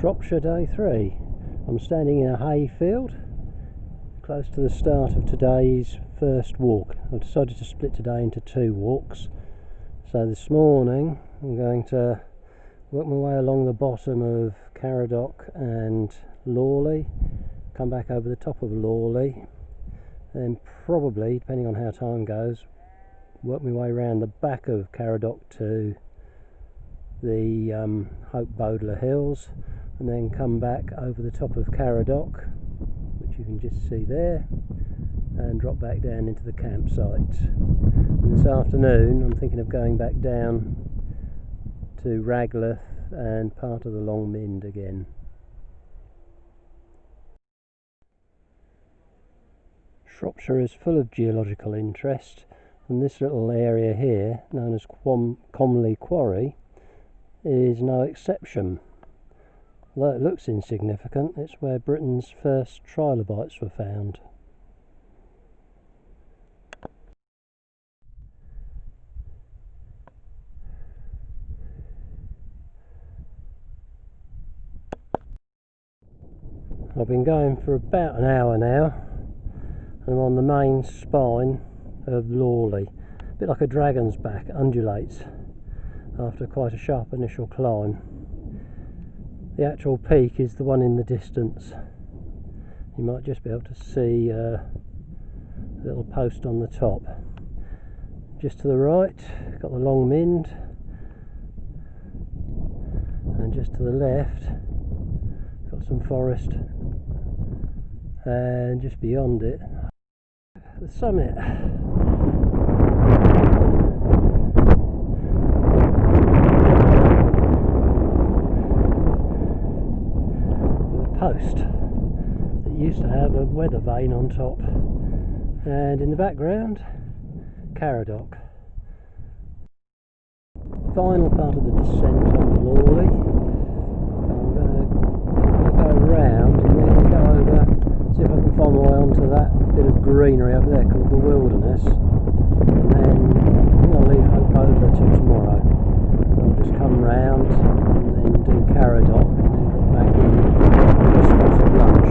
Shropshire Day 3. I'm standing in a hayfield close to the start of today's first walk. I've decided to split today into two walks. So this morning I'm going to work my way along the bottom of Caradoc and Lawley, come back over the top of Lawley, then probably, depending on how time goes, work my way around the back of Caradoc to the Hope Bodler Hills, and then come back over the top of Caradoc, which you can just see there, and drop back down into the campsite. And this afternoon I'm thinking of going back down to Ragleth and part of the Long Mynd again. Shropshire is full of geological interest, and this little area here, known as Comley Quarry, is no exception. Although it looks insignificant, it's where Britain's first trilobites were found. I've been going for about an hour now, and I'm on the main spine of Lawley. A bit like a dragon's back, it undulates after quite a sharp initial climb. The actual peak is the one in the distance. You might just be able to see a little post on the top. Just to the right, got the Long Mynd, and just to the left, got some forest, and just beyond it, the summit. Post that used to have a weather vane on top, and in the background, Caradoc. Final part of the descent on Lawley. I'm going to go around and then go over, see if I can find my way onto that bit of greenery over there called the Wilderness, and then I think I'll leave Hope Bodler till tomorrow. I'll just come round and then do Caradoc and then drop back in for lunch.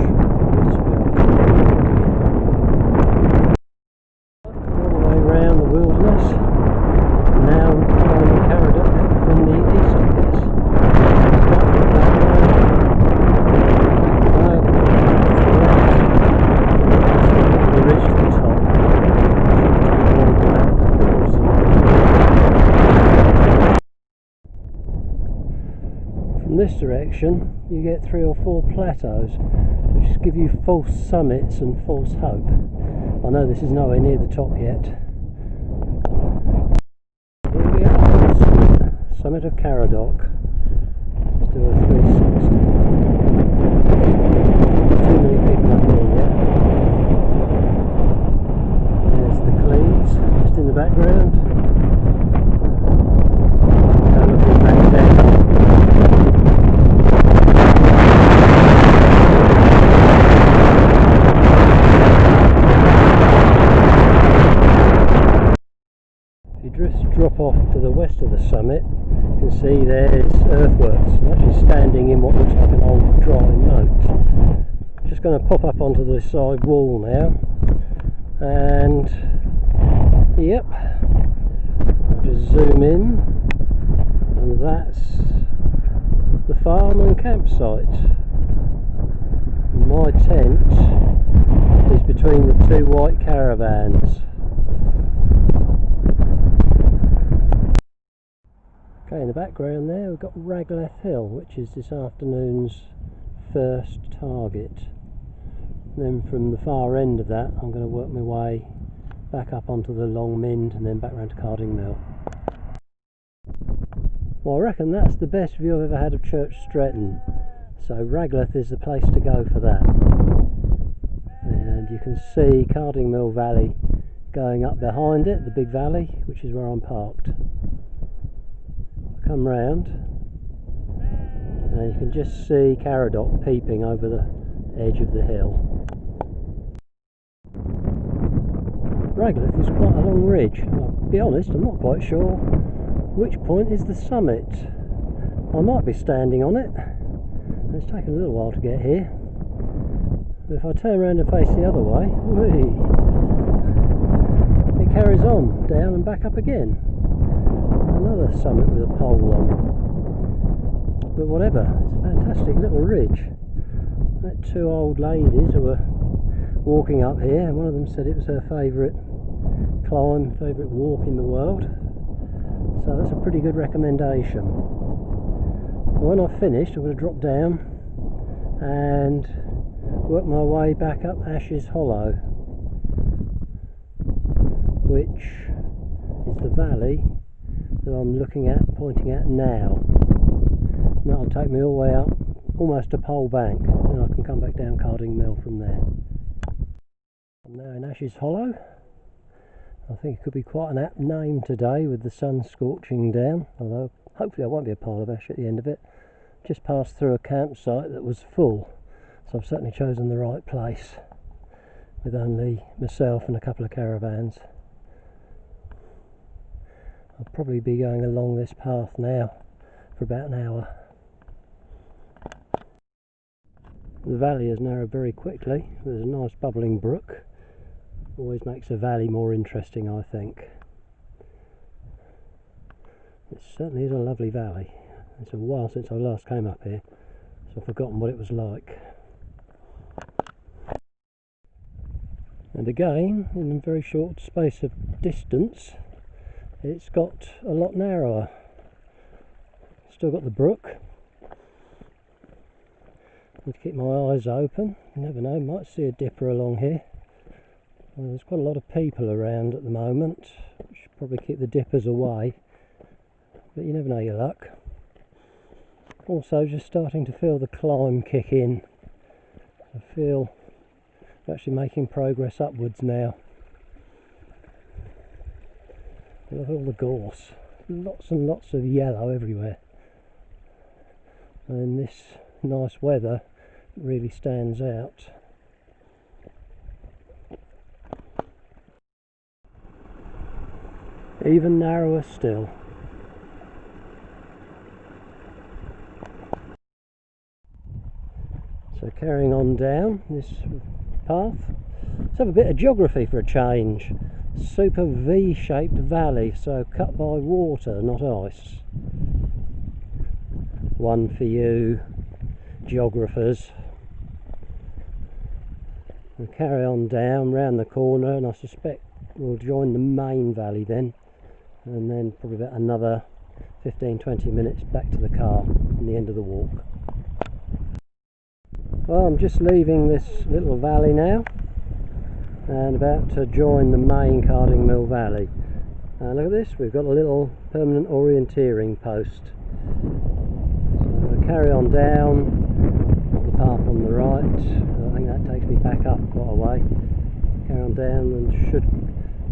All the way around the Wilderness. Now I'm climbing Caradoc from the east, I guess. The ridge to the top. From this direction you get 3 or 4 plateaus which give you false summits and false hope. I know this is nowhere near the top yet. Here we are, summit of Caradoc. Let's do a 360. Too many people up here yet. There's the Clees just in the background. Now looking back down. Drop off to the west of the summit, you can see there's earthworks. I'm actually standing in what looks like an old dry moat. Just going to pop up onto the side wall now, and yep, I'll just zoom in, and that's the farm and campsite. My tent is between the two white caravans. Okay, in the background there we've got Ragleth Hill, which is this afternoon's first target. And then from the far end of that I'm going to work my way back up onto the Long Mynd and then back round to Carding Mill. Well, I reckon that's the best view I've ever had of Church Stretton, so Ragleth is the place to go for that. And you can see Carding Mill Valley going up behind it, the big valley, which is where I'm parked. Come round and you can just see Caradoc peeping over the edge of the hill. Ragleth is quite a long ridge. I'll be honest, I'm not quite sure which point is the summit. I might be standing on it It's taken a little while to get here. But if I turn around and face the other way, whee, it carries on down and back up again. Another summit with a pole on. But whatever, it's a fantastic little ridge. That two old ladies who were walking up here, and one of them said it was her favourite climb, favourite walk in the world. So that's a pretty good recommendation. When I've finished, I'm going to drop down and work my way back up Ashes Hollow, which is the valley that I'm looking at, pointing at now. And that'll take me all the way up, almost to Pole Bank, and I can come back down Carding Mill from there. I'm now in Ashes Hollow. I think it could be quite an apt name today with the sun scorching down, although hopefully there won't be a pile of ash at the end of it. Just passed through a campsite that was full, so I've certainly chosen the right place with only myself and a couple of caravans. I'll probably be going along this path now for about an hour. The valley has narrowed very quickly. There's a nice bubbling brook. Always makes a valley more interesting, I think. It certainly is a lovely valley. It's a while since I last came up here, so I've forgotten what it was like. And again, in a very short space of distance, it's got a lot narrower. Still got the brook. Need to keep my eyes open. You never know, might see a dipper along here. Well, there's quite a lot of people around at the moment. Should probably keep the dippers away, but you never know your luck. Also, just starting to feel the climb kick in. I feel I'm actually making progress upwards now. Look at all the gorse. Lots and lots of yellow everywhere. And in this nice weather, it really stands out. Even narrower still. So carrying on down this path, let's have a bit of geography for a change. Super V-shaped valley, so cut by water, not ice. One for you geographers. We'll carry on down round the corner, and I suspect we'll join the main valley then, and then probably about another 15-20 minutes back to the car and the end of the walk. Well, I'm just leaving this little valley now and about to join the main Carding Mill Valley. And look at this, we've got a little permanent orienteering post. So I'll carry on down the path on the right. I think that takes me back up quite a way. Carry on down and should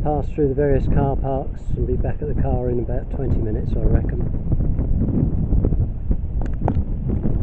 pass through the various car parks and be back at the car in about 20 minutes, I reckon.